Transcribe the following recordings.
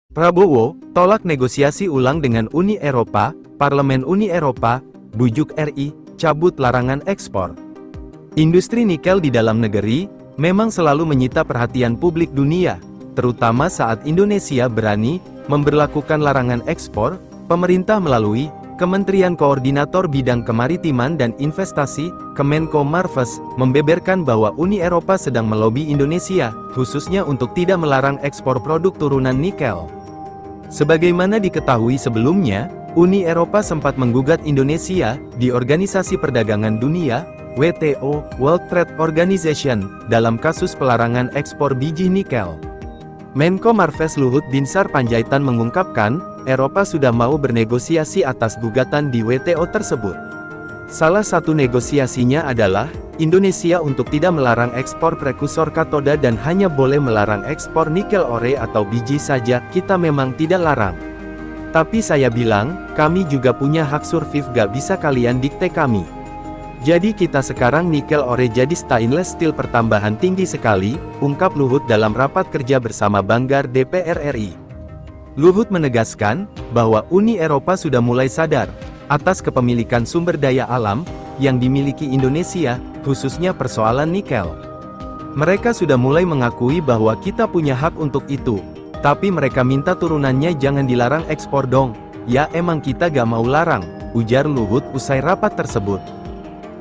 Prabowo tolak negosiasi ulang dengan Uni Eropa, Parlemen Uni Eropa, bujuk RI, cabut larangan ekspor. Industri nikel di dalam negeri memang selalu menyita perhatian publik dunia, terutama saat Indonesia berani memberlakukan larangan ekspor. Pemerintah melalui Kementerian Koordinator Bidang Kemaritiman dan Investasi, Kemenko Marves, membeberkan bahwa Uni Eropa sedang melobi Indonesia, khususnya untuk tidak melarang ekspor produk turunan nikel. Sebagaimana diketahui sebelumnya, Uni Eropa sempat menggugat Indonesia di Organisasi Perdagangan Dunia, WTO, World Trade Organization, dalam kasus pelarangan ekspor biji nikel. Menko Marves Luhut Binsar Panjaitan mengungkapkan, Eropa sudah mau bernegosiasi atas gugatan di WTO tersebut. Salah satu negosiasinya adalah, Indonesia untuk tidak melarang ekspor prekursor katoda dan hanya boleh melarang ekspor nikel ore atau biji saja. Kita memang tidak larang. Tapi saya bilang, kami juga punya hak survive, gak bisa kalian dikte kami. Jadi kita sekarang nikel ore jadi stainless steel pertambahan tinggi sekali, ungkap Luhut dalam rapat kerja bersama Banggar DPR RI. Luhut menegaskan, bahwa Uni Eropa sudah mulai sadar atas kepemilikan sumber daya alam yang dimiliki Indonesia, khususnya persoalan nikel. Mereka sudah mulai mengakui bahwa kita punya hak untuk itu, tapi mereka minta turunannya jangan dilarang ekspor dong. Ya emang kita gak mau larang, ujar Luhut usai rapat tersebut.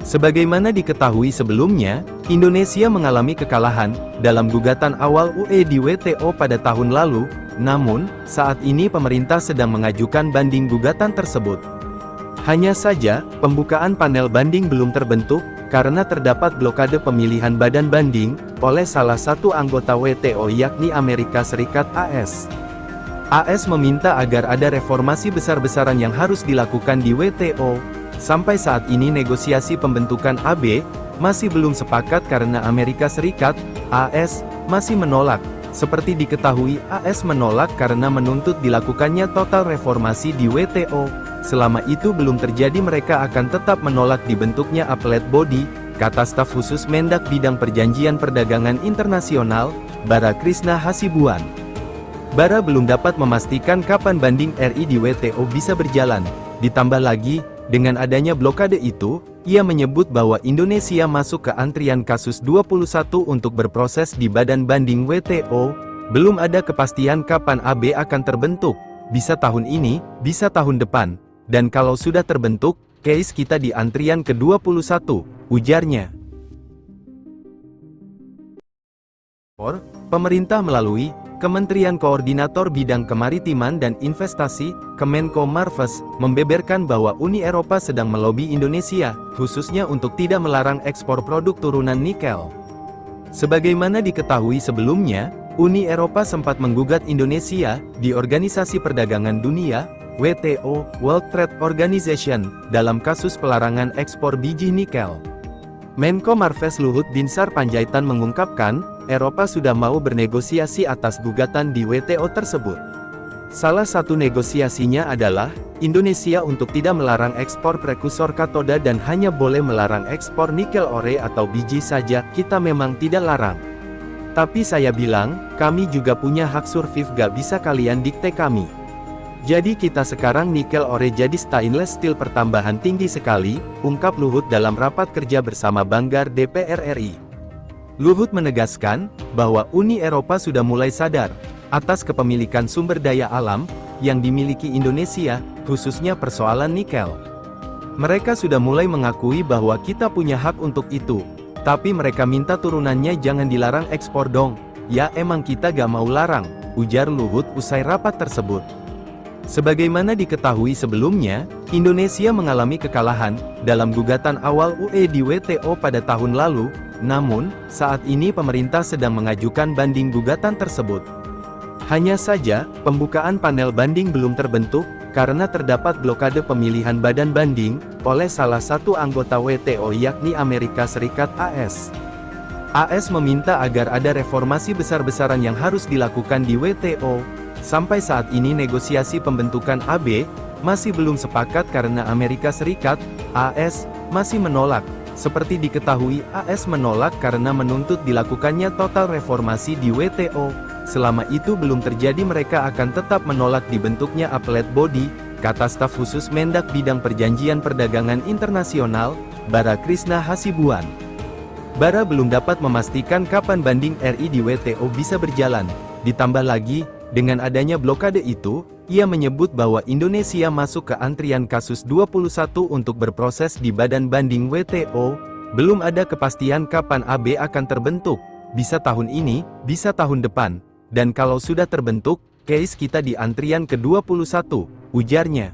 Sebagaimana diketahui sebelumnya, Indonesia mengalami kekalahan dalam gugatan awal UE di WTO pada tahun lalu, namun, saat ini pemerintah sedang mengajukan banding gugatan tersebut. Hanya saja, pembukaan panel banding belum terbentuk, karena terdapat blokade pemilihan badan banding, oleh salah satu anggota WTO yakni Amerika Serikat AS. AS meminta agar ada reformasi besar-besaran yang harus dilakukan di WTO. Sampai saat ini negosiasi pembentukan AB, masih belum sepakat karena Amerika Serikat, AS, masih menolak. Seperti diketahui, AS menolak karena menuntut dilakukannya total reformasi di WTO. Selama itu belum terjadi mereka akan tetap menolak dibentuknya appellate body, kata staf khusus Mendak Bidang Perjanjian Perdagangan Internasional, Bara Krishna Hasibuan. Bara belum dapat memastikan kapan banding RI di WTO bisa berjalan. Ditambah lagi, dengan adanya blokade itu, ia menyebut bahwa Indonesia masuk ke antrian kasus 21 untuk berproses di badan banding WTO. Belum ada kepastian kapan AB akan terbentuk, bisa tahun ini, bisa tahun depan. Dan kalau sudah terbentuk, case kita di antrian ke-21, ujarnya. Pemerintah melalui Kementerian Koordinator Bidang Kemaritiman dan Investasi, Kemenko Marves, membeberkan bahwa Uni Eropa sedang melobi Indonesia, khususnya untuk tidak melarang ekspor produk turunan nikel. Sebagaimana diketahui sebelumnya, Uni Eropa sempat menggugat Indonesia di Organisasi Perdagangan Dunia, WTO, World Trade Organization, dalam kasus pelarangan ekspor biji nikel. Menko Marves Luhut Binsar Panjaitan mengungkapkan, Eropa sudah mau bernegosiasi atas gugatan di WTO tersebut. Salah satu negosiasinya adalah, Indonesia untuk tidak melarang ekspor prekursor katoda dan hanya boleh melarang ekspor nikel ore atau biji saja. Kita memang tidak larang. Tapi saya bilang, kami juga punya hak survive, gak bisa kalian dikte kami. Jadi kita sekarang nikel ore jadi stainless steel pertambahan tinggi sekali, ungkap Luhut dalam rapat kerja bersama Banggar DPR RI. Luhut menegaskan, bahwa Uni Eropa sudah mulai sadar atas kepemilikan sumber daya alam yang dimiliki Indonesia, khususnya persoalan nikel. Mereka sudah mulai mengakui bahwa kita punya hak untuk itu, tapi mereka minta turunannya jangan dilarang ekspor dong. Ya emang kita gak mau larang, ujar Luhut usai rapat tersebut. Sebagaimana diketahui sebelumnya, Indonesia mengalami kekalahan dalam gugatan awal UE di WTO pada tahun lalu, namun, saat ini pemerintah sedang mengajukan banding gugatan tersebut. Hanya saja, pembukaan panel banding belum terbentuk, karena terdapat blokade pemilihan badan banding, oleh salah satu anggota WTO yakni Amerika Serikat AS. AS meminta agar ada reformasi besar-besaran yang harus dilakukan di WTO. Sampai saat ini negosiasi pembentukan AB, masih belum sepakat karena Amerika Serikat, AS, masih menolak. Seperti diketahui, AS menolak karena menuntut dilakukannya total reformasi di WTO. selama itu belum terjadi mereka akan tetap menolak dibentuknya appellate body, kata staf khusus Mendak Bidang Perjanjian Perdagangan Internasional, Bara Krishna Hasibuan. Bara belum dapat memastikan kapan banding RI di WTO bisa berjalan. Ditambah lagi, dengan adanya blokade itu, ia menyebut bahwa Indonesia masuk ke antrian kasus 21 untuk berproses di badan banding WTO. Belum ada kepastian kapan AB akan terbentuk, bisa tahun ini, bisa tahun depan. Dan kalau sudah terbentuk, case kita di antrian ke-21, ujarnya.